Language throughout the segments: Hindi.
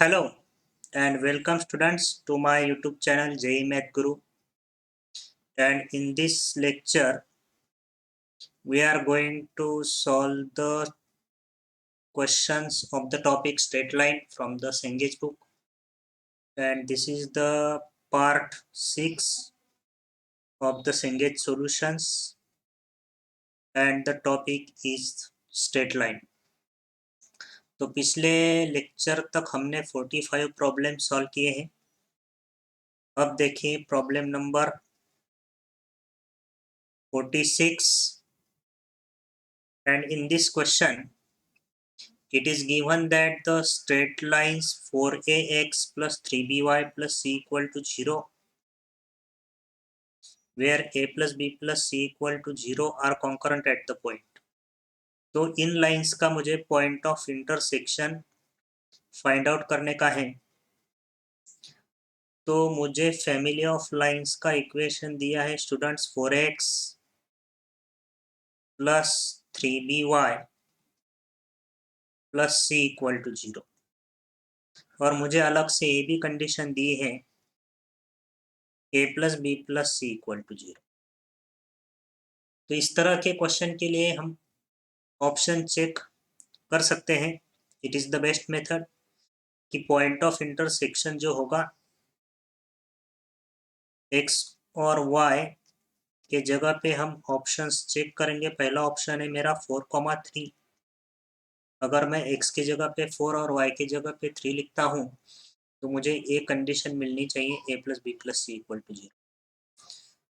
Hello and welcome students to my YouTube channel JEE Math Guru, and in this lecture we are going to solve the questions of the topic straight line from the Cengage book, and this is the part 6 of the Cengage solutions, and the topic is straight line. तो पिछले लेक्चर तक हमने 45 प्रॉब्लम सॉल्व किए हैं। अब देखिए problem number 46, and in this question it is given that the straight lines 4ax plus 3by plus c equal to 0, where a plus b plus c equal to 0 are concurrent at the point. तो इन लाइंस का मुझे point of intersection find out करने का है। तो मुझे फैमिली ऑफ लाइंस का इक्वेशन दिया है students 4x plus 3by plus c equal to 0, और मुझे अलग से ये भी कंडीशन दी है a plus B plus C equal to 0। तो इस तरह के क्वेश्चन के लिए हम ऑप्शन चेक कर सकते हैं। It is the best method कि पॉइंट ऑफ इंटरसेक्शन जो होगा x और y के जगह पे हम ऑप्शंस चेक करेंगे। पहला ऑप्शन है मेरा 4,3। अगर मैं x की जगह पे 4 और y की जगह पे 3 लिखता हूँ तो मुझे ये कंडीशन मिलनी चाहिए a plus B plus C equal to 0।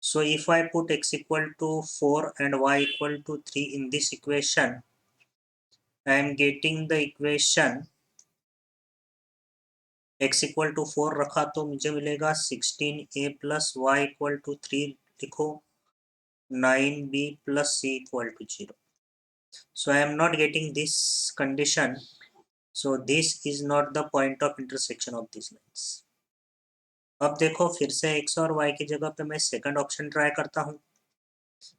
So if I put x equal to 4 and y equal to 3 in this equation, I am getting the equation x equal to 4 रखा तो मुझे मिलेगा 16a plus Y equal to 3 लिखो 9b plus c equal to 0। So I am not getting this condition, so this is not the point of intersection of these lines. अब देखो फिर से x और y की जगह पे मैं सेकंड ऑप्शन ट्राई करता हूँ।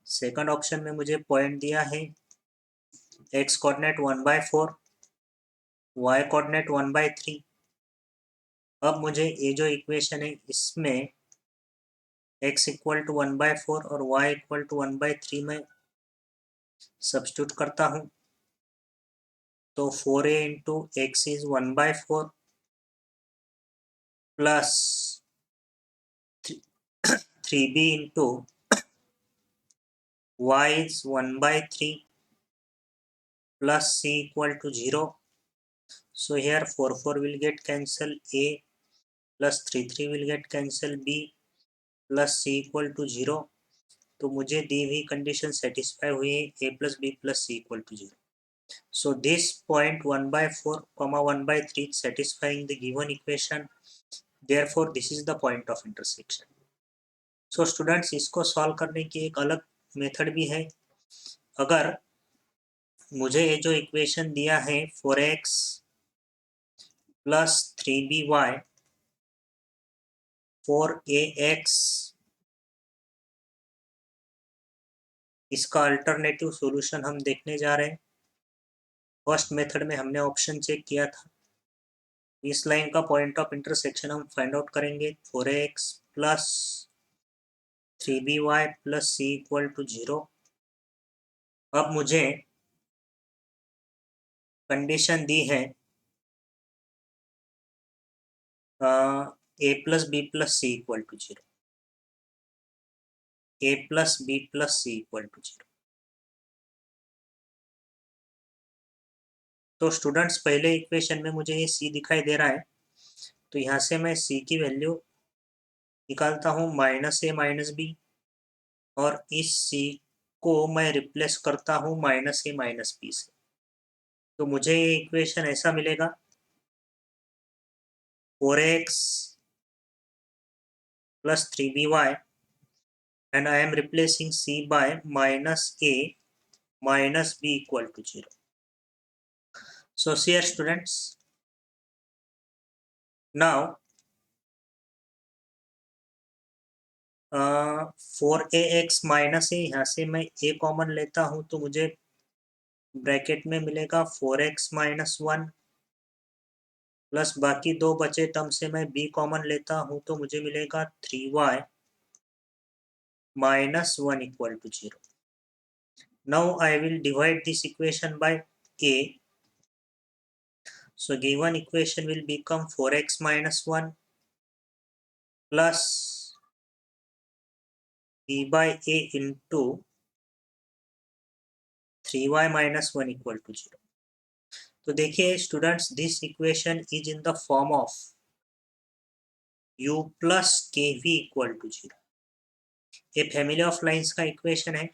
सेकंड ऑप्शन में मुझे पॉइंट दिया है x कोऑर्डिनेट 1/4, y कोऑर्डिनेट 1/3। अब मुझे ये जो इक्वेशन है इसमें x इक्वल टू 1/4 और y इक्वल टू 1/3 में सब्स्टिट्यूट करता हूँ तो 4a into x is 1/4 plus 3b into y is 1/3 plus c equal to 0. So here 4 will get cancel, a plus 3 will get cancel, b plus c equal to 0. तो मुझे दी हुई कंडीशन सेटिस्फाई हुई है a plus b plus c equal to 0. So this point 1/4, 1/3 satisfying the given equation. Therefore this is the point of intersection. So students इसको सॉल्व करने की एक अलग मेथड भी है। अगर मुझे ये जो इक्वेशन दिया है 4x प्लस 3by 4ax, इसका अल्टरनेटिव सॉल्यूशन हम देखने जा रहे हैं। फर्स्ट मेथड में हमने ऑप्शन चेक किया था। इस लाइन का पॉइंट ऑफ इंटरसेक्शन हम फाइंड आउट करेंगे 4ax plus 3by plus c equal to 0। अब मुझे कंडीशन दी है a plus B plus C equal to 0, a plus B plus C equal to 0। तो स्टूडेंट्स पहले इक्वेशन में मुझे ये c दिखाई दे रहा है, तो यहाँ से मैं c की वैल्यू निकालता हूँ -a -b, और इस c को मैं रिप्लेस करता हूँ -a -b से। तो मुझे ये इक्वेशन ऐसा मिलेगा 4x plus 3by, and I am replacing c by -a -b equal to 0. So here students, now 4ax minus a, यहाँ से मैं a कॉमन लेता हूँ तो मुझे ब्रैकेट में मिलेगा 4x -1 प्लस बाकी दो बचे टर्म से मैं b कॉमन लेता हूँ तो मुझे मिलेगा 3y minus 1 equal to 0. Now I will divide this equation by a. So given equation will become 4x minus 1 plus b by a into 3y minus 1 equal to 0. तो देखिए students, this equation is in the form of u plus kv equal to 0. ये फैमिली ऑफ लाइंस का इक्वेशन है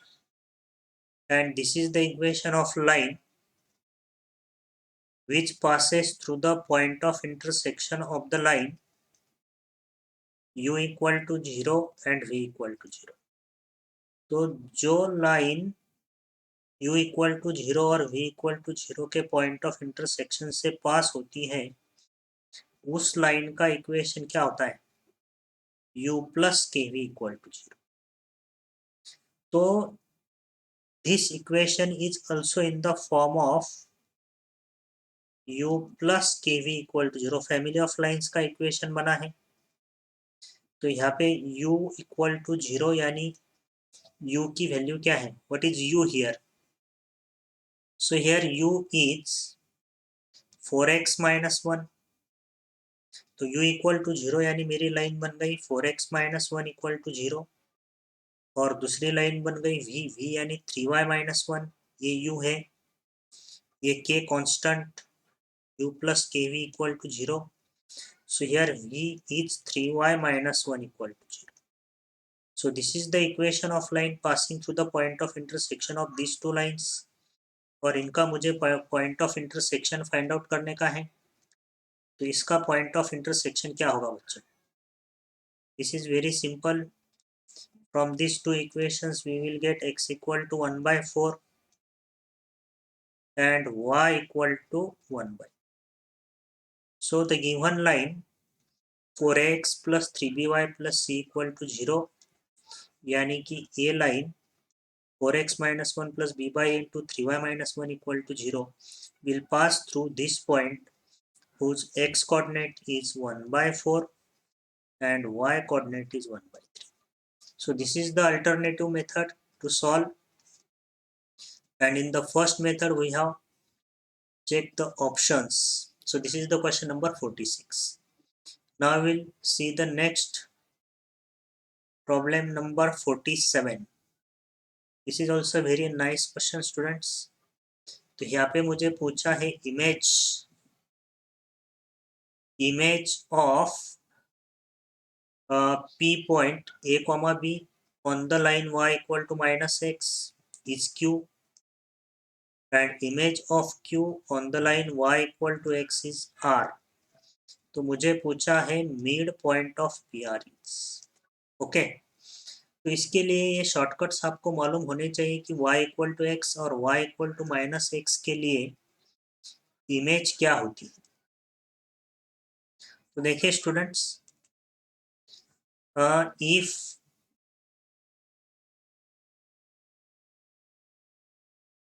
and this is the equation of line which passes through the point of intersection of the line u equal to 0 and v equal to 0. तो जो लाइन u इक्वल टू 0 और v इक्वल टू 0 के पॉइंट ऑफ इंटरसेक्शन से पास होती है, उस लाइन का इक्वेशन क्या होता है? u plus K V equal to 0. तो this equation is also in the form of u plus K V equal to 0. Family of lines का इक्वेशन बना है. तो यहाँ पे u इक्वल टू 0 यानी u की वैल्यू क्या है? What is u here? So here u is 4x minus 1. तो u इक्वल टू 0 यानी मेरी लाइन बन गई 4x माइनस 1 इक्वल टू 0. और दूसरी लाइन बन गई v यानी 3y माइनस 1. ये u है, ये k constant, u plus K V equal to 0. So here v is 3y minus 1 equal to 0. So this is the equation of line passing through the point of intersection of these two lines. और इनका मुझे point of intersection find out करने का है. तो इसका पॉइंट ऑफ इंटरसेक्शन क्या होगा बच्चों? This is very simple. From this two equations we will get x equal to 1/4 and y equal to 1/. So the given line 4x plus 3by plus c equal to 0, यानी कि a line 4x minus 1 plus b by into 3y minus 1 equal to 0 will pass through this point whose x coordinate is 1/4 and y coordinate is 1/3. So this is the alternative method to solve, and in the first method we have checked the options. So this is the question number 46. Now we will see the next problem number 47. This is also very nice question students. तो यहाँ पे मुझे पूछा है image of p point a comma b on the line y equal to minus x is q, and image of q on the line y equal to x is r. तो मुझे पूछा है mid point of P R is. Okay, तो इसके लिए ये शॉर्टकट्स आपको मालूम होने चाहिए कि y इक्वल टू एक्स और y equal to minus X के लिए इमेज क्या होती है. तो देखिए students, if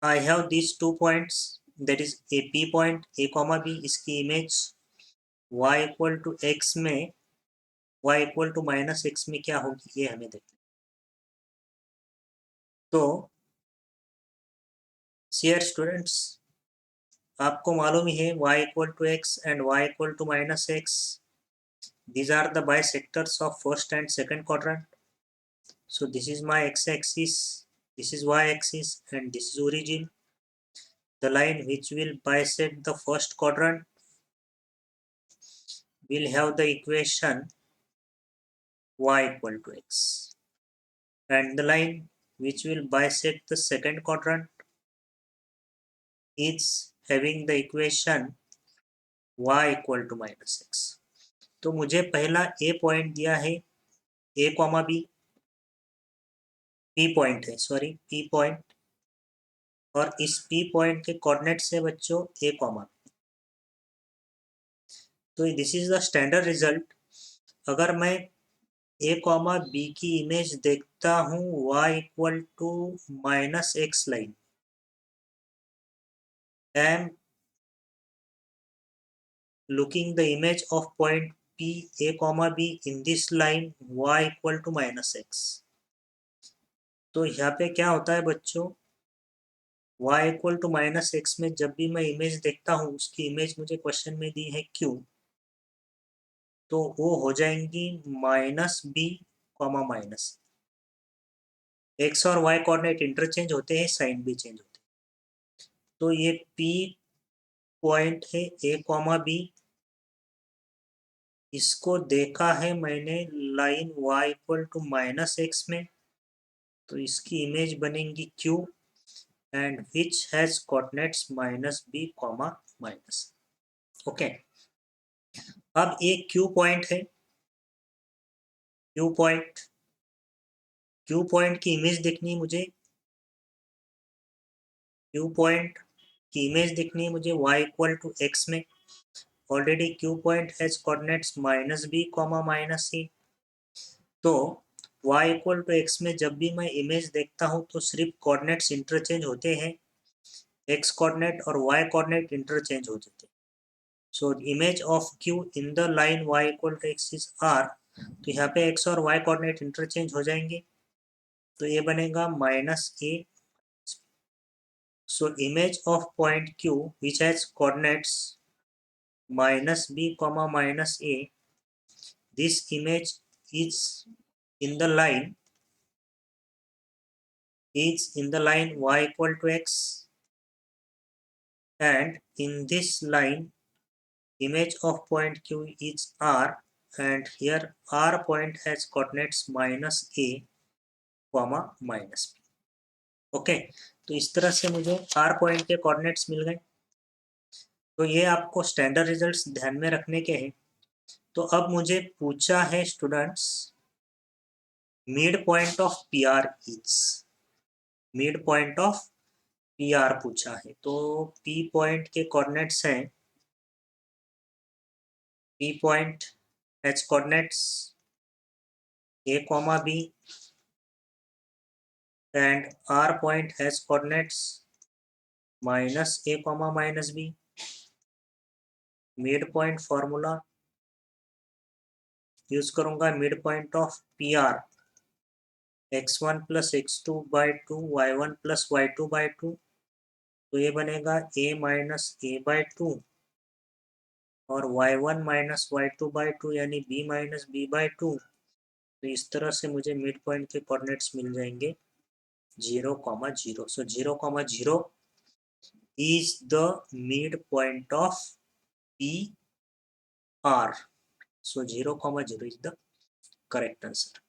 I have these 2 points, that is a p point a comma b, इसकी image y equal to X में y equal to minus X में क्या होगी ये हमें देखना. तो शेयर स्टूडेंट्स, आपको मालूम ही है y equal to X and y equal to minus X, these are the bisectors of first and second quadrant. So this is my x-axis, this is y-axis, and this is origin. The line which will bisect the first quadrant will have the equation y equal to x, and the line which will bisect the second quadrant is having the equation y equal to minus x. तो मुझे पहला a पॉइंट दिया है a comma b, p point है, सॉरी p पॉइंट, और इस p पॉइंट के कोऑर्डिनेट से बच्चों a कॉमा b. तो this is the standard result. अगर मैं a कॉमा b की इमेज देखता हूँ y equal to minus X line, and looking the image of point P A comma B in this line y equal to -x। तो यहाँ पे क्या होता है बच्चों, y इक्वल टू -x में जब भी मैं इमेज देखता हूँ, उसकी इमेज मुझे क्वेश्चन में दी है q, तो वो हो जाएंगी -b, माइनस x और y कोऑर्डिनेट इंटरचेंज होते हैं, साइन भी चेंज होते हैं। तो ये p पॉइंट है a, b, इसको देखा है मैंने line y equal to -x में, तो इसकी इमेज बनेगी q and which has coordinates -b, minus. Okay, अब ये q पॉइंट है, q पॉइंट की इमेज देखनी है मुझे, q पॉइंट की इमेज देखनी है मुझे y इक्वल टू x में। Already q point has coordinates -b, -a। तो y इक्वल टू x में जब भी मैं इमेज देखता हूँ तो सिर्फ कोऑर्डिनेट्स इंटरचेंज होते हैं, x कोऑर्डिनेट और y कोऑर्डिनेट इंटरचेंज हो जाते हैं। So image of q in the line y equal to x is r। तो यहाँ पे x और y कोऑर्डिनेट इंटरचेंज हो जाएंगे, तो ये बनेगा -a। So image of point q which has coordinates -b, -a, this image is in the line y equal to x, and in this line image of point q is r, and here r point has coordinates -a, -b। Okay, तो इस तरह से मुझे r पॉइंट के कोऑर्डिनेट्स मिल गए। तो ये आपको स्टैंडर्ड रिजल्ट्स ध्यान में रखने के हैं। तो अब मुझे पूछा है students, mid point of P R is, mid point of P R पूछा है। तो पी पॉइंट के कोऑर्डिनेट्स हैं, P point has coordinates a, b, and r point has coordinates -a, -b। Mid point formula use करूंगा, mid point of P R x1 + x2/2 y1 + y2/2, तो ये बनेगा a - a/2 और y1 - y2/2 यानी b - b/2। तो इस तरह से मुझे मिड पॉइंट के कोऑर्डिनेट्स मिल जाएंगे 0, 0। सो 0, 0 is the midpoint of PR। So 0, 0 is the correct answer।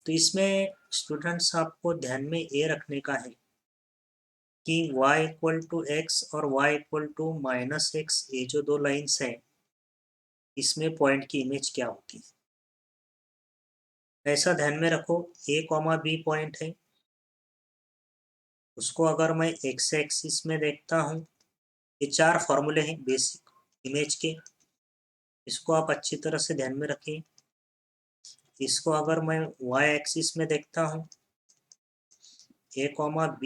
तो इसमें स्टूडेंट्स आपको ध्यान में ये रखने का है कि y इक्वल टू x और y इक्वल टू -x, ये जो दो लाइन्स हैं, इसमें पॉइंट की इमेज क्या होती है, ऐसा ध्यान में रखो। a, b पॉइंट है, उसको अगर मैं x एक्सिस में देखता हूँ, ये 4 फॉर्मूले हैं बेसिक इमेज के, इसको आप अच्छी तरह से ध्यान में रखिए। इसको अगर मैं y एक्सिस में देखता हूँ, a, b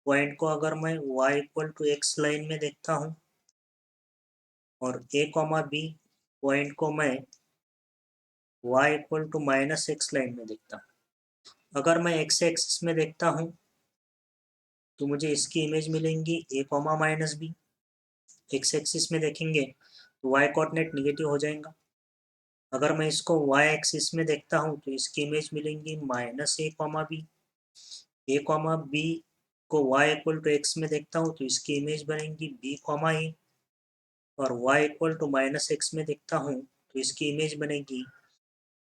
पॉइंट को अगर मैं y equal to x line में देखता हूँ, और a, b पॉइंट को मैं y equal to -x line में देखता हूँ। अगर मैं x एक्सिस में देखता हूँ तो मुझे इसकी इमेज मिलेंगी a, -b। x एक्सिस में देखेंगे तो y कोऑर्डिनेट निगेटिव हो जाएगा। अगर मैं इसको y एक्सिस में देखता हूँ तो इसकी इमेज मिलेंगी -a, b। a, b को y इक्वल टू x में देखता हूँ तो इसकी इमेज बनेगी b, a, और y इक्वल टू -x में देखता हूँ तो इसकी इमेज बनेगी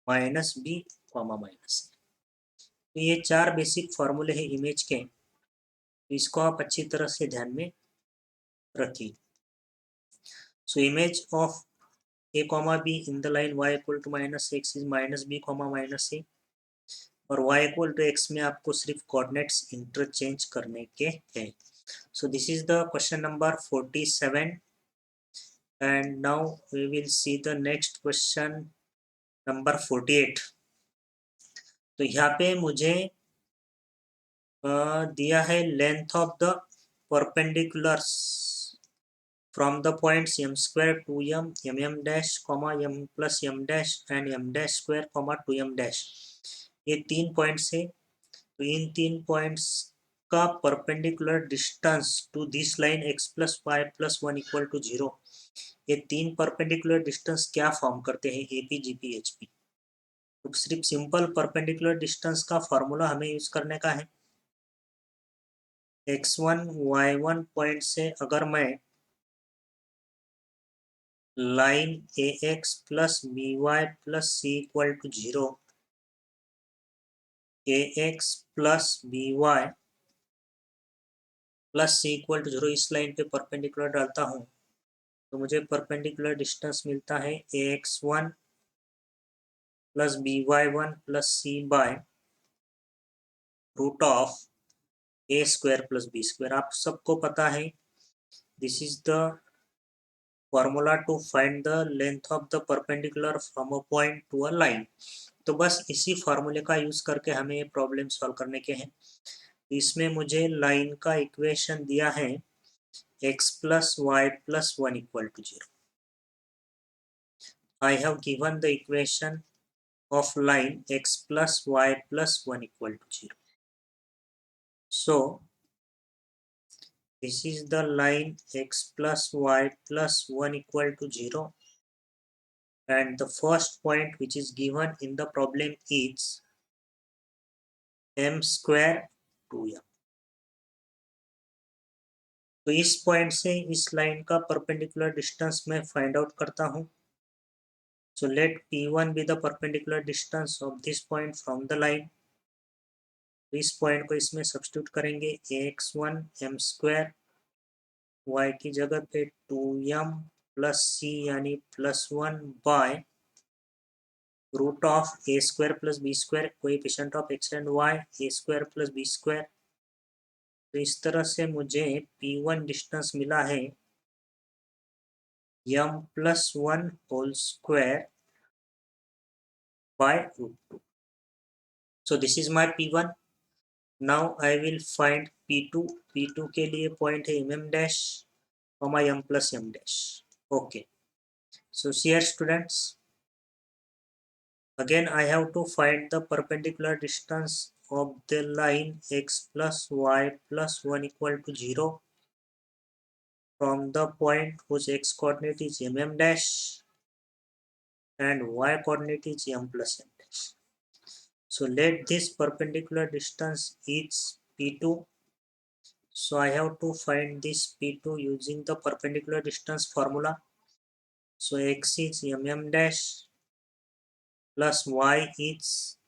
-b, -a। तो ये 4 बेसिक फॉर्मूले हैं इमेज के, तो इसको आप अच्छी तरह से ध्यान में रखिए। So image of a, b in the line y equal to -x is -b, -a, और y इक्वल टू x में आपको सिर्फ कोऑर्डिनेट्स इंटरचेंज करने के हैं। So this is the question number 47, and now we will see the next question number 48। तो यहाँ पे मुझे दिया है length of the perpendiculars from the points m square 2m mm dash comma m plus m dash and m dash square comma 2m dash, ये 3 पॉइंट्स है। तो इन 3 पॉइंट्स का perpendicular distance to this line x plus Y plus 1 equal to 0, ये 3 परपेंडिकुलर डिस्टेंस क्या फॉर्म करते हैं, AP GP HP। तो सिर्फ सिंपल परपेंडिकुलर डिस्टेंस का फॉर्मूला हमें यूज करने का है। x1 y1 पॉइंट से अगर मैं line AX plus BY plus C equal to 0, AX plus BY plus C equal to 0 इस लाइन पे परपेंडिकुलर डालता हूँ तो मुझे परपेंडिकुलर डिस्टेंस मिलता है AX1 plus BY1 plus C by root of A square plus B square. आप सबको पता है this is the formula to find the length of the perpendicular from a point to a line. तो बस इसी फॉर्मूले का यूज करके हमें ये प्रॉब्लम सॉल्व करने के हैं। इसमें मुझे लाइन का इक्वेशन दिया है x plus Y plus 1 equal to 0। I have given the equation of line x plus y plus 1 equal to 0. So this is the line x plus y plus 1 equal to 0, and the first point which is given in the problem is m square 2m। तो इस पॉइंट से इस लाइन का परपेंडिकुलर डिस्टेंस मैं फाइंड आउट करता हूँ। So let p1 be the perpendicular distance of this point from the line। तो इस पॉइंट को इसमें सब्स्टिट्यूट करेंगे ax1 m स्क्वायर y की जगह पे 2m प्लस c यानी plus 1 by root of A square plus B square, coefficient of X and Y A square plus B square. तो इस तरह से मुझे p1 डिस्टेंस मिला है m plus 1 whole square by root 2। So this is my p1। Now I will find p2। p2 के लिए पॉइंट है mm dash comma m plus m dash. Okay, so here students, again I have to find the perpendicular distance of the line x plus y plus 1 equal to 0 from the point whose x coordinate is mm dash and y coordinate is m plus m dash. So let this perpendicular distance is p2. So I have to find this p2 using the perpendicular distance formula. So x is mm dash plus y is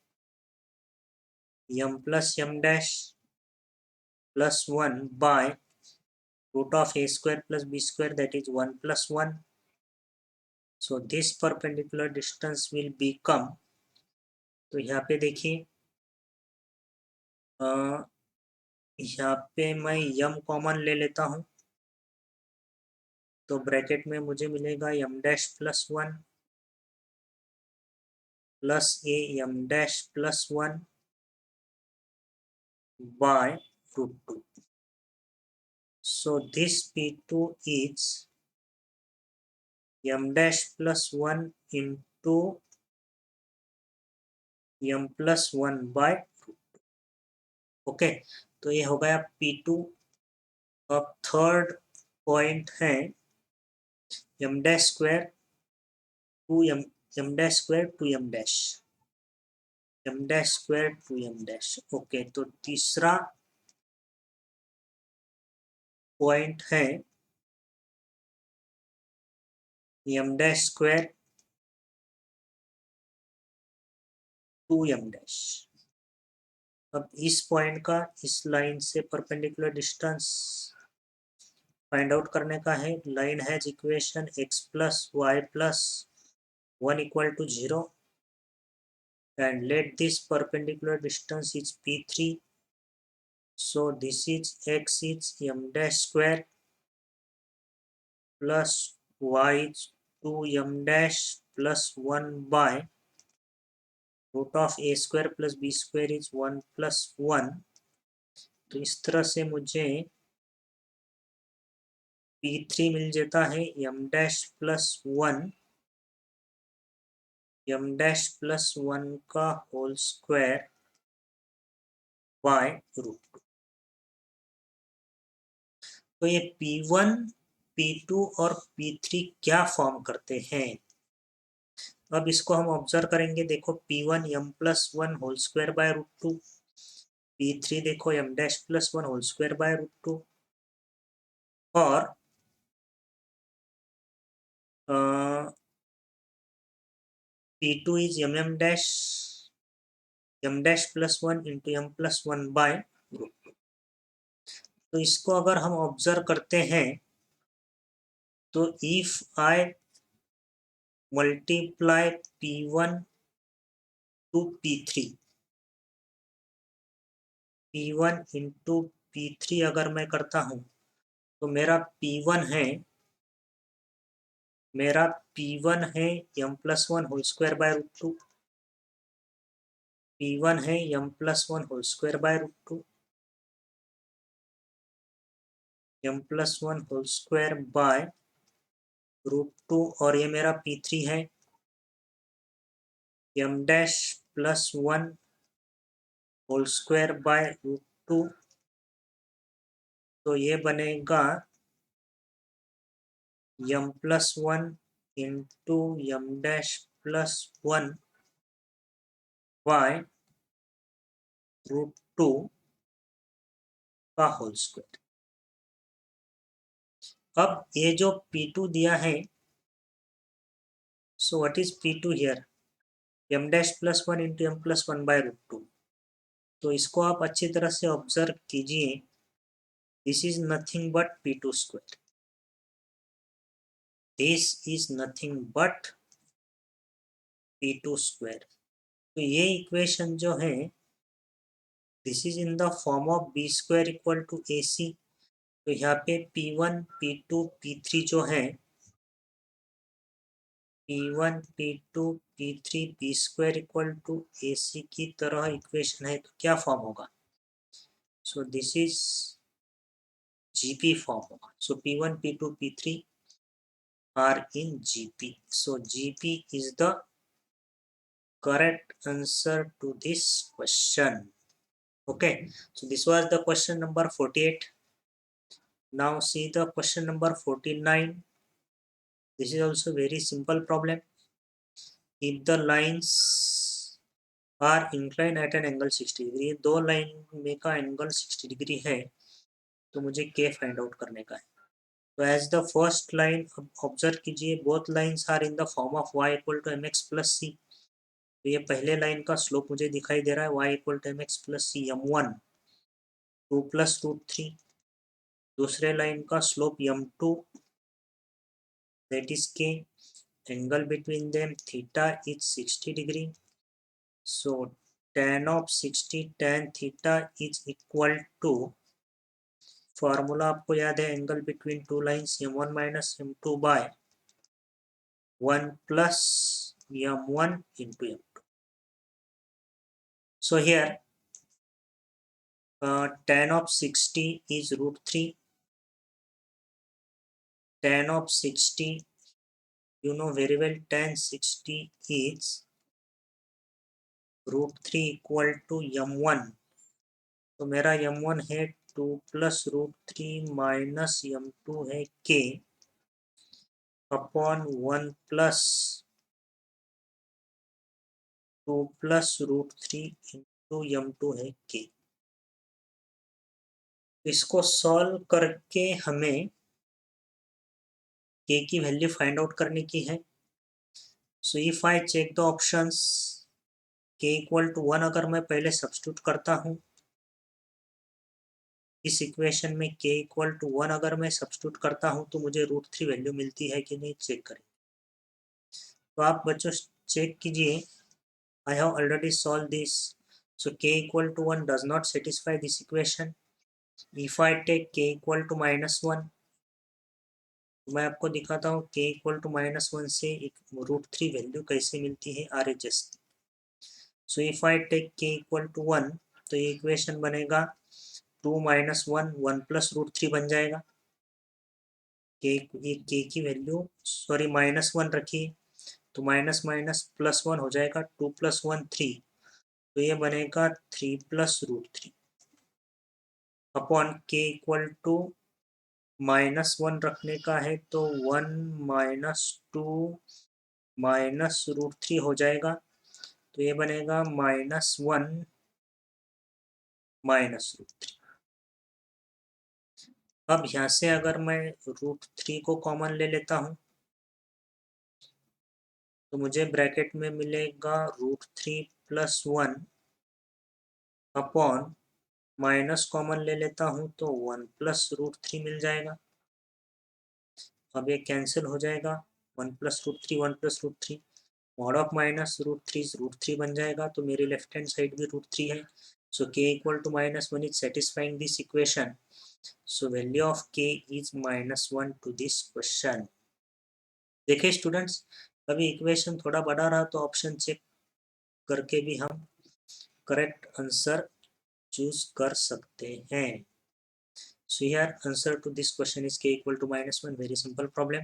m plus m dash plus 1 by root of a square plus b square, that is 1 plus 1. So this perpendicular distance will become, तो यहाँ पे देखिए यहाँ पे मैं m कॉमन ले लेता हूँ तो ब्रैकेट में मुझे मिलेगा m dash plus 1 plus a m dash plus 1 by root 2. So this p2 is m dash plus 1 into m plus 1 by root 2. Okay, तो ये हो गया p2। अब थर्ड पॉइंट है m dash square to m dash square to m dash, m dash square to m dash. Okay, तो तीसरा पॉइंट है m dash square to m dash. अब इस पॉइंट का इस लाइन से परपेंडिकुलर डिस्टेंस फाइंड आउट करने का है। Line has equation x plus Y plus 1 equal to 0 and let this perpendicular distance is p3. So this is x is m dash square plus y is 2m dash plus 1 by root of a square plus b square is 1 plus 1। तो इस तरह से मुझे P3 मिल जाता है m डैश प्लस वन का होल स्क्वायर बाय रूट। तो ये P1, P2 और P3 क्या फॉर्म करते हैं? अब इसको हम ऑब्जर्व करेंगे। देखो P1 m plus one whole square by root two, P3 देखो m dash plus one whole square by root two, और P2 is m dash plus one into m plus one by root two. तो इसको अगर हम ऑब्जर्व करते हैं तो if I multiply P1 to P1 into P3 अगर मैं करता हूँ तो मेरा P1 है m plus one whole square by root two, P1 है m plus one whole square by root two, m plus one whole square by root two, और ये मेरा P3 है m dash plus one whole square by root two. तो ये बनेगा m plus one into m dash plus one by root two का होल स्क्वायर। अब ये जो P2 दिया है, so what is P2 here? m dash plus one into m plus one by root two. तो इसको आप अच्छी तरह से ऑब्जर्व कीजिए। This is nothing but P2 square, this is nothing but P2 square. तो ये इक्वेशन जो है this is in the form of b square equal to A c. तो यहाँ पे P1, P2, P3 जो है P1, P2, P3, B square equal to A C की तरह इक्वेशन है, तो क्या फॉर्म होगा? So this is GP form होगा। So P1, P2, P3 are in GP. So GP is the correct answer to this question. Okay, so this was the question number 48. Now see the question number 49. This is also very simple problem. If the lines are inclined at an angle 60 degree, दो लाइन में का एंगल 60 डिग्री है, तो मुझे K फाइंड आउट करने का है। तो as the first line observe कीजिए, both lines are in the form of y equal to mx plus C. तो ये पहले लाइन का स्लोप मुझे दिखाई दे रहा है y equal to mx plus C m1 2 plus root three. दूसरे लाइन का slope m2 that is k, angle between them theta is 60 degree. So tan of 60 tan theta is equal to, formula आपको याद है, angle between two lines m1 minus m2 by 1 plus m1 into m2. So here tan of 60 is root 3. Tan of 60, you know very well, tan 60 is root 3 equal to m1. तो मेरा m1 है 2 plus root three minus m2 है k upon 1 plus 2 plus root three into m2 है k। इसको सॉल्व करके हमें k की वैल्यू फाइंड आउट करने की है। So if I check the options, k equal to 1 अगर मैं पहले सब्स्टिट्यूट करता हूँ इस इक्वेशन में, k इक्वल टू 1 अगर मैं सब्स्टिट्यूट करता हूँ तो मुझे रूट थ्री वैल्यू मिलती है कि नहीं, चेक करें। तो आप बच्चों चेक कीजिए। I have already solve this. So k equal to 1 does not satisfy this equation. If I take k equal to minus one, मैं आपको दिखाता हूँ k equal to minus one से एक रूट थ्री वैल्यू कैसे मिलती है RHS। So if I take k equal to 1, तो ये इक्वेशन बनेगा 2 minus one, 1 plus root three बन जाएगा। के की वैल्यू सॉरी -1 रखिए, तो माइनस माइनस प्लस 1 हो जाएगा, 2 + 1 3, तो ये बनेगा 3 + √3 अपॉन के इक्वल टू -1 रखने का है तो 1 -2 -√3 हो जाएगा, तो ये बनेगा -1 -√3। अब यहाँ से अगर मैं √3 को कॉमन ले लेता हूँ तो मुझे ब्रैकेट में मिलेगा √3 + 1 अपॉन माइनस कॉमन ले लेता हूँ तो 1 + √3 मिल जाएगा। अब ये कैंसिल हो जाएगा, 1 + √3 1 + √3, मॉड ऑफ -√3 √3 बन जाएगा, तो मेरी लेफ्ट हैंड साइड भी √3 है। So k equal to -1 is satisfying this equation, so value of k is -1 to this question. देखिए स्टूडेंट्स, कभी इक्वेशन थोड़ा बड़ा रहा तो ऑप्शन चेक करके भी हम करेक्ट आंसर चूज कर सकते हैं। So here answer to this question is k equal to -1, very simple problem.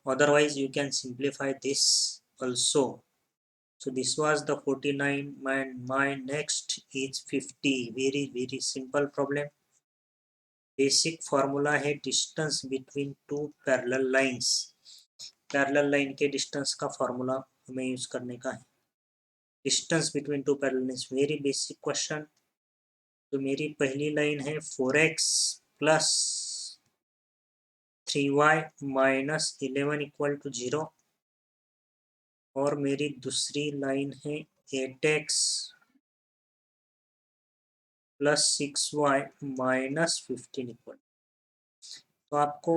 Otherwise you can simplify this also. So this was the 49 and my next is 50, very simple problem. Basic formula है distance between two parallel lines. Parallel line के distance का formula हमें use करने का है। Distance between two parallel lines, very basic question. तो मेरी पहली लाइन है 4x plus 3y - 11 equal to 0, और मेरी दूसरी लाइन है 8x प्लस 6y - 15 इक्वल। तो आपको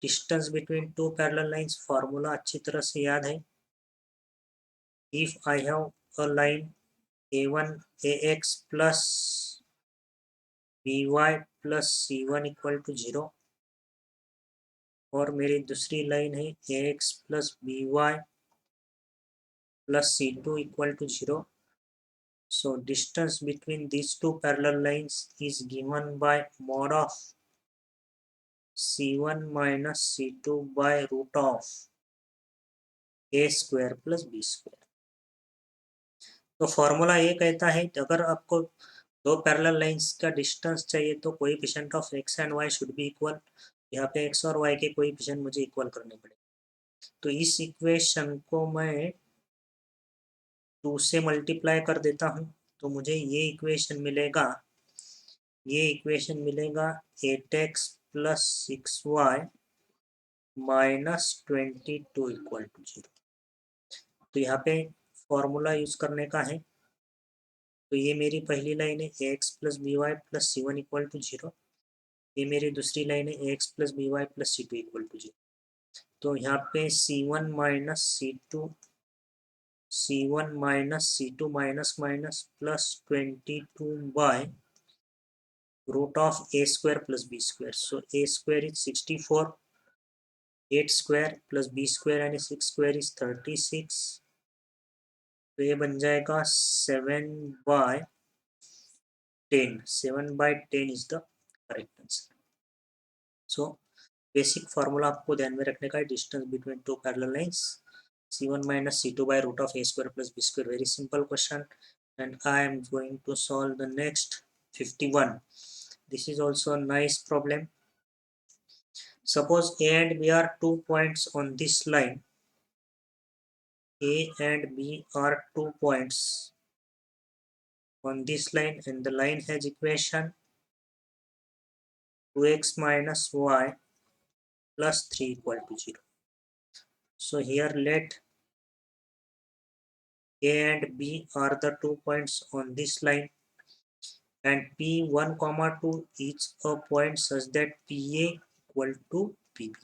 distance between two parallel lines formula अच्छी तरह से याद है। If I have a line a1 ax plus by plus c1 equal to 0, और मेरी दूसरी लाइन है ax plus by plus c2 equal to 0. So distance between these two parallel lines is given by mod of c1 minus c2 by root of a square plus b square. तो फॉर्मूला ये कहता है कि अगर आपको दो पैरेलल लाइंस का डिस्टेंस चाहिए तो coefficient of x and y should be equal. यहाँ पे x और y के कोएफिशिएंट मुझे इक्वल करने पड़ेंगे। तो इस इक्वेशन को मैं 2 से मल्टीप्लाई कर देता हूँ, तो मुझे ये इक्वेशन मिलेगा, 8x plus 6y -22 equal to 0। तो यहाँ पे फॉर्मूला यूज करने का है, तो ये मेरी पहली लाइन है ax plus b y plus c1 equal to 0, ये मेरी दूसरी लाइन है ax plus b y plus c2 equal to 0। तो यहाँ पे c1 minus c2 minus minus plus 22 by root of a square plus b square. So a square is 64, 8 square plus b square यानी 6 स्क्वायर इज 36, तो ये बन जाएगा 7/10। 7/10 is the correct answer. So basic formula आपको ध्यान में रखने का है, distance between two parallel lines c1 minus c2 by root of a square plus b square, very simple question, and I am going to solve the next 51. This is also a nice problem. Suppose a and b are 2 points on this line. A and b are 2 points on this line, and the line has equation 2x minus y plus 3 equal to 0. So here let a and b are the 2 points on this line, and p1, 2 is a point such that pa equal to pb.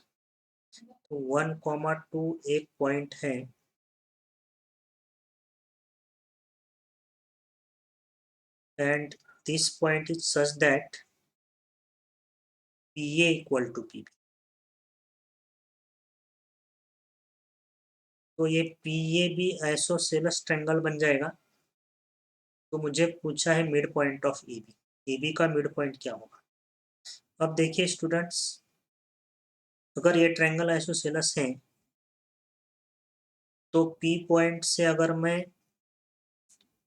तो 1, 2 एक पॉइंट है, and this point is such that pa equal to pb. तो ये PAB आइसोसेलेस ट्रायंगल बन जाएगा। तो मुझे पूछा है mid point of AB, AB का मिड पॉइंट क्या होगा। अब देखिए स्टूडेंट्स, अगर ये ट्रायंगल आइसोसेलेस है तो P पॉइंट से अगर मैं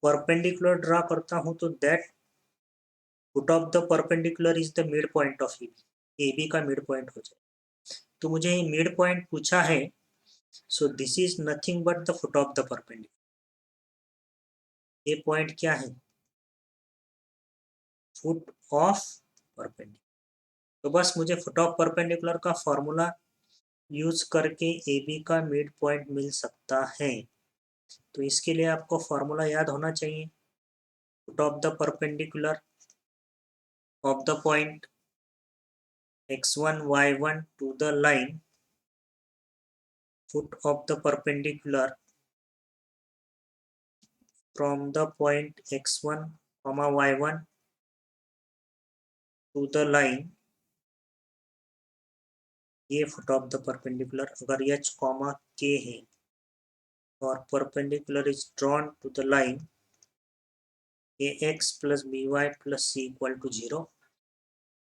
परपेंडिकुलर ड्रा करता हूं तो that foot of the perpendicular is the mid point of AB का मिड पॉइंट हो जाए। तो मुझे ये मिड पॉइंट पूछा है, सो this is nothing but the foot of the perpendicular. ये पॉइंट क्या है? Foot of perpendicular. तो बस मुझे फुट ऑफ परपेंडिकुलर का फॉर्मूला यूज करके AB का मिड पॉइंट मिल सकता है। तो इसके लिए आपको फॉर्मूला याद होना चाहिए। Foot of the perpendicular of the point x1 y1 to the line, foot of the perpendicular from the point x1 comma y1 to the line, ये फुट ऑफ द परपेंडिकुलर अगर h कॉमा k है और perpendicular is drawn to the line ax plus by plus c equal to 0,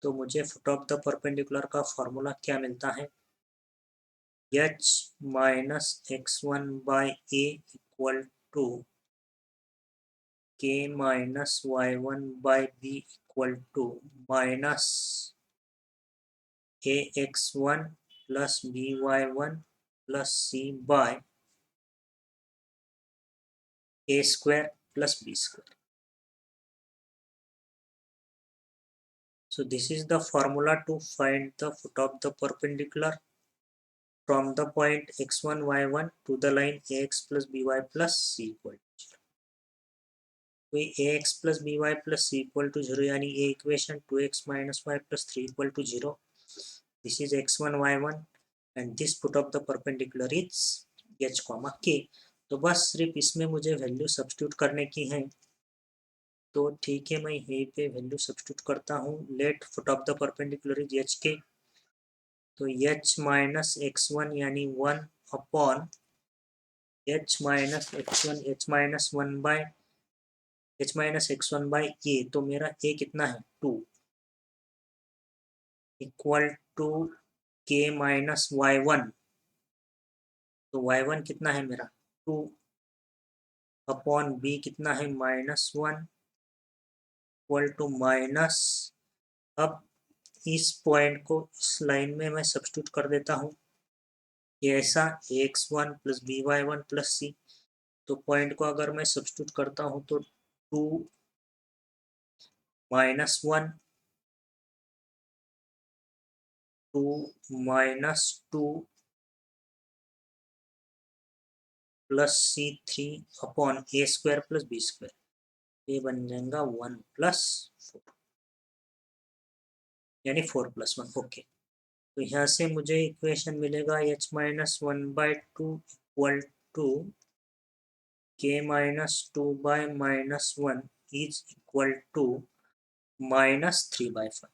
तो मुझे फुट ऑफ द परपेंडिकुलर का फॉर्मूला क्या मिलता है? h minus x1 by a equal to k minus y1 by b equal to minus ax1 plus by1 plus c by a square plus b square. So this is the formula to find the foot of the perpendicular from the point x1 y1 to the line ax plus by plus c equal to 0. तो ax plus by plus c equal to 0 यानी ये equation 2x minus y plus 3 equal to 0. This is x1 y1 and this foot of the perpendicular is h comma k. तो बस सिर्फ इसमें मुझे वैल्यू सब्स्टिट्यूट करने की है। तो ठीक है, मैं यहीं पे वैल्यू सब्स्टिट्यूट करता हूँ। Let foot of the perpendicular is H K, तो एच माइनस एक्स वन यानी 1 upon H minus X one, H minus one by H minus X one by A, तो मेरा ए कितना है 2 equal to K minus Y one, तो वाई वन कितना है मेरा 2 अपॉन बी कितना है -1 इक्वल टू माइनस। अब इस पॉइंट को इस लाइन में मैं सब्स्टिट्यूट कर देता हूँ। ये ऐसा x1 plus by1 plus C, तो पॉइंट को अगर मैं सब्स्टिट्यूट करता हूँ तो 2 -1 2 -2 प्लस C3 अपॉन ए स्क्वायर प्लस बी स्क्वायर, ये बन जाएगा 1 प्लस 4 यानी 4 प्लस 1। ओके, तो यहाँ से मुझे इक्वेशन मिलेगा h minus 1/2 equal to k minus 2/-1 is equal to -3/5।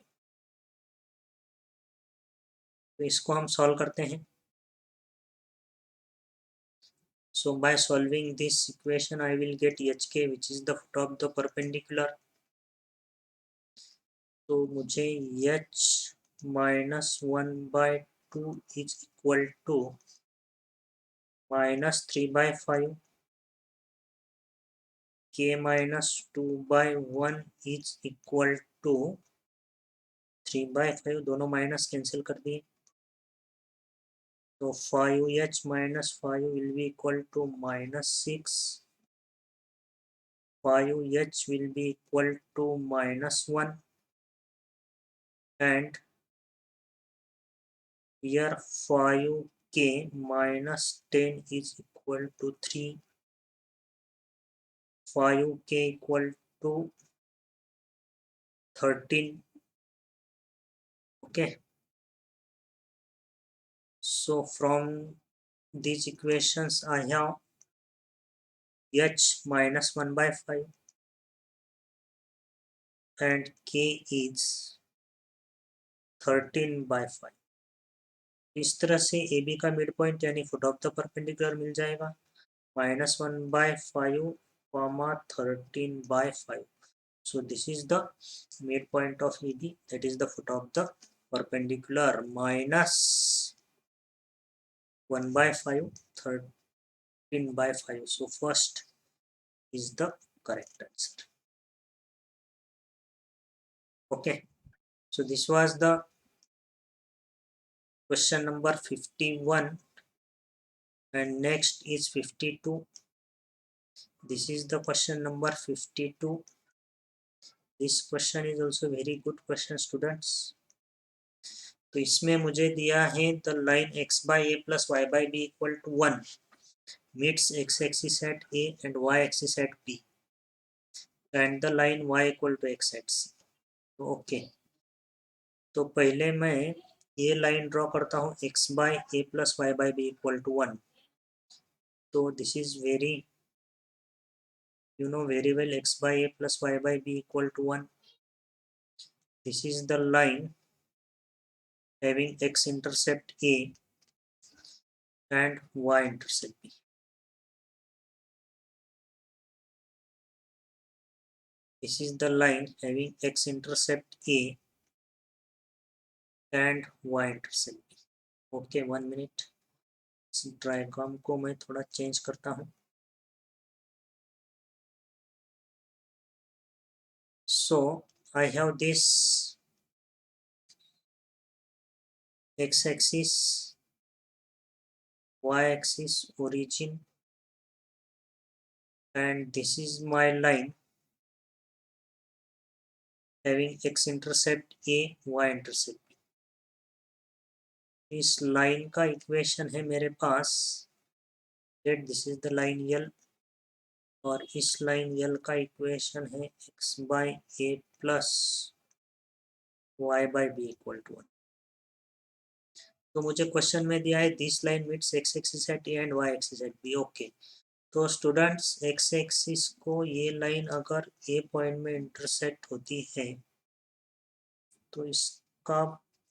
तो इसको हम सॉल्व करते हैं। So by solving this equation I will get hk which is the foot of the perpendicular. तो मुझे h minus 1/2 is equal to -3/5, k minus 2/1 is equal to 3/5, दोनों माइनस कैंसिल कर दिए, तो 5h minus 5 will be equal to -6, 5h will be equal to -1 and here 5k minus 10 is equal to 3, 5k equal to 13. Okay, so from these equations I have h minus 1/5 and k is 13/5। इस तरह से ए बी का मिड पॉइंट यानी फुट ऑफ द परपेंडिकुलर मिल जाएगा -1/5 comma 13/5। So this is the midpoint of EB, that is the foot of the perpendicular minus 1/5, 13/5. So first is the correct answer. Okay, so this was the question number 51, and next is 52. This is the question number 52. This question is also very good question students. तो इसमें मुझे दिया है the line x by a plus y by b equal to 1 meets x axis at a and y axis at b and the line y equal to x at c. Okay, तो पहले मैं ये लाइन ड्रॉ करता हूँ x by a plus y by b equal to 1. तो this is very very well, x by a plus y by b equal to 1. This is the line having x intercept a and y intercept b. This is the line having x intercept a and y intercept b. Okay, 1 minute, diagram को मैं थोड़ा चेंज करता हूँ. So I have this x-axis, y-axis, origin, and this is my line having x-intercept a, y-intercept b. इस लाइन का इक्वेशन है मेरे पास that this is the line L, और इस लाइन L का इक्वेशन है x by a plus y by b equal to 1. तो मुझे क्वेश्चन में दिया है this line meets x axis at a and y axis at b. Okay, तो स्टूडेंट्स x एक्सिस को ये लाइन अगर a पॉइंट में इंटरसेक्ट होती है तो इसका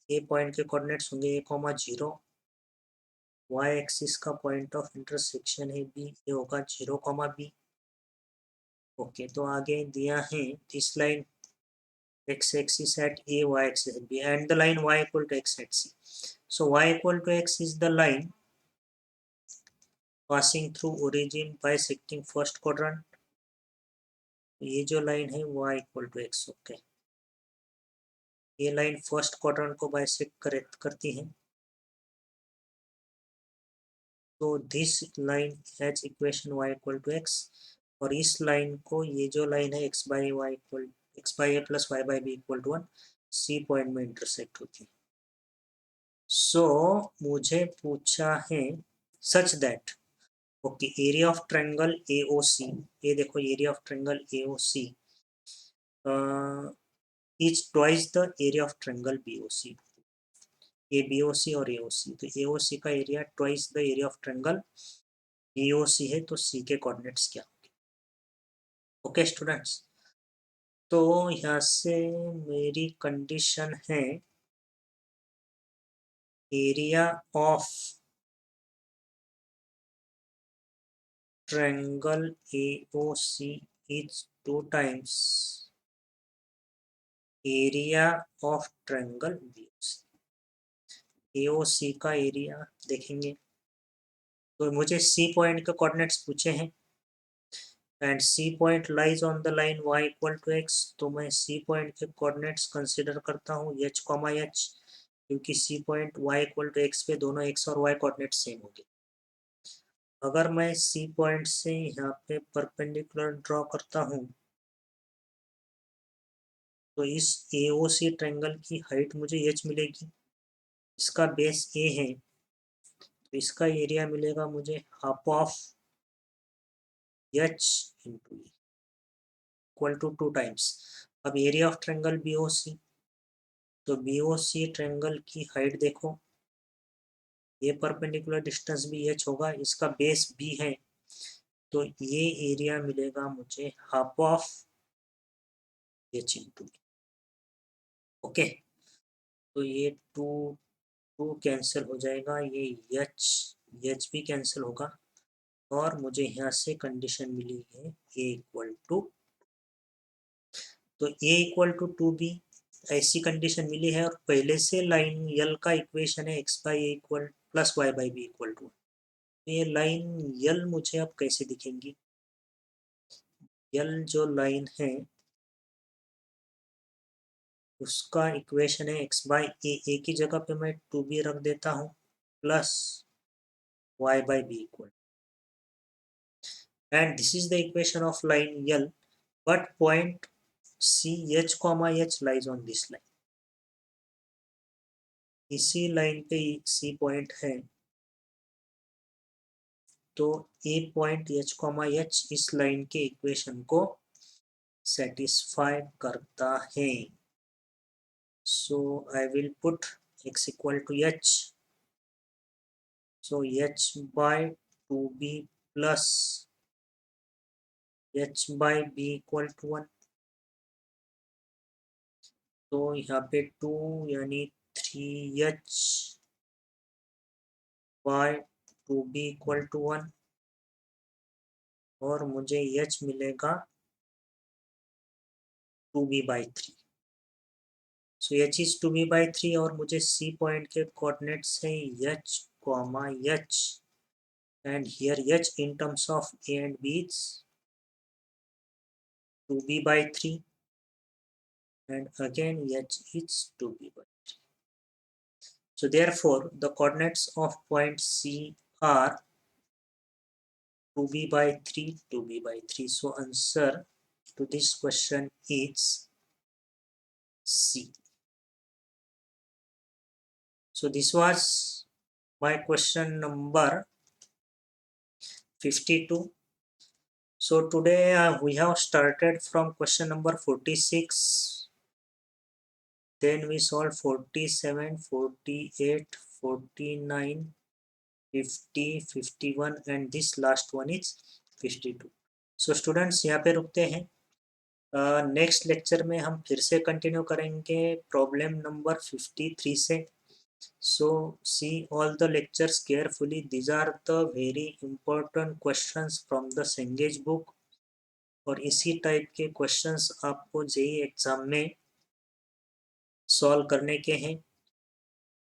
a पॉइंट के कोऑर्डिनेट्स होंगे a,0, y एक्सिस का पॉइंट ऑफ इंटरसेक्शन है b, ये होगा 0,b. ओके, तो आगे दिया है this line x axis at a, y axis at b and the line y equal to x at c. So y equal to x is the line passing through origin bisecting first quadrant. ये जो लाइन है y equal to x. Okay, ये लाइन फर्स्ट क्वाड्रेंट को बाइसेक्ट करती है. तो this line has equation y equal to x, और इस लाइन को ये जो लाइन है x by a plus y by b equal to 1 c point में इंटरसेक्ट होती है. सो मुझे पूछा है such that okay area of triangle AOC, ये देखो area of triangle AOC is twice the area of triangle BOC. ये BOC और AOC, तो AOC का area twice the area of triangle BOC है, तो C के कोऑर्डिनेट्स क्या होंगे. ओके स्टूडेंट्स, तो यहाँ से मेरी कंडीशन है area of triangle AOC is 2 times area of triangle BOC. AOC का एरिया देखेंगे तो मुझे C पॉइंट के कोऑर्डिनेट्स पूछे हैं and C point lies on the line y equal to x. तो मैं C पॉइंट के कोऑर्डिनेट्स कंसीडर करता हूँ h, क्योंकि C point y equal to x पे दोनों x और y कोऑर्डिनेट्स सेम होंगे. अगर मैं C पॉइंट से यहाँ पे परपेंडिकुलर ड्रॉ करता हूँ तो इस AOC ट्रायंगल की हाइट मुझे h मिलेगी, इसका बेस a है, तो इसका एरिया मिलेगा मुझे half of h into e equal to 2 times. अब एरिया ऑफ ट्रायंगल BOC, तो BOC ट्रायंगल की हाइट देखो, ये परपेंडिकुलर डिस्टेंस भी h होगा, इसका बेस b है, तो ये एरिया मिलेगा मुझे half of h into e. Okay, तो ये 2 कैंसिल हो जाएगा, ये h भी कैंसिल होगा, और मुझे यहाँ से कंडीशन मिली है a इक्वल टू, तो a इक्वल टू 2b ऐसी कंडीशन मिली है, और पहले से लाइन L का इक्वेशन है x by a equal plus y by b equal to 1। ये लाइन यल मुझे अब कैसे दिखेंगी? यल जो लाइन है उसका इक्वेशन है एक्स बाई ए की जगह पे मैं 2b रख देता हूँ plus y by b equal, and this is the equation of line L, but point C H comma H lies on this line. इसी लाइन पे C पॉइंट है तो A point H comma H इस लाइन के इक्वेशन को सेटिस्फाई करता है. So I will put x equal to H. So H by 2b plus H by b equal to 1. तो यहाँ पे 2 यानी 3h by 2b equal to 1 और मुझे h मिलेगा 2b by 3. So h is 2b by 3 और मुझे c पॉइंट के कोऑर्डिनेट्स हैं h, h and here h in terms of a and b is 2b by 3 and again h is 2b by 3. So therefore the coordinates of point C are 2b by 3, 2b by 3. So answer to this question is C. So this was my question number 52. So today we have started from question number 46. Then we solved 47, 48, 49, 50, 51 and this last one is 52. So students यहाँ पे रुकते हैं. नेक्स्ट लेक्चर में हम फिर से कंटिन्यू करेंगे प्रॉब्लम नंबर 53 से. So see all the lectures carefully. These are the very important questions from the Cengage book और इसी टाइप के क्वेश्चंस आपको जेईई एग्जाम में सॉल्व करने के हैं.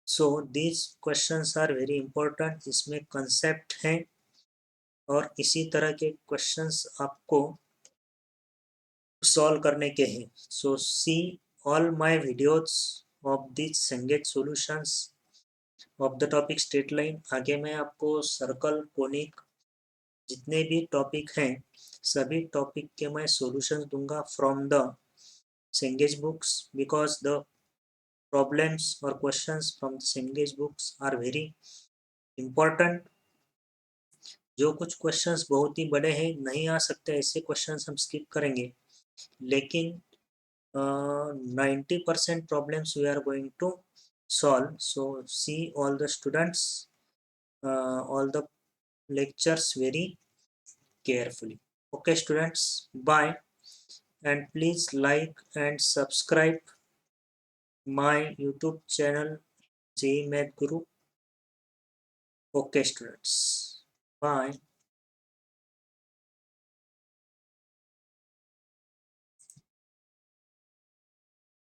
सो these questions are very important. इसमें कंसेप्ट हैं और इसी तरह के क्वेश्चंस आपको सॉल्व करने के हैं. So see all my videos of this Cengage solutions of the topic straight line. आगे मैं आपको सर्कल, कोनिक जितने भी टॉपिक हैं सभी टॉपिक के मैं सॉल्यूशंस दूंगा from the Cengage books because the problems और questions from the Cengage books are very important. जो कुछ क्वेश्चंस बहुत ही बड़े हैं नहीं आ सकते ऐसे क्वेश्चंस हम स्किप करेंगे, लेकिन 90% problems we are going to solve. So see all the students all the lectures very carefully. Okay students, bye and please like and subscribe my YouTube channel JEE Math Guru. Okay students, bye.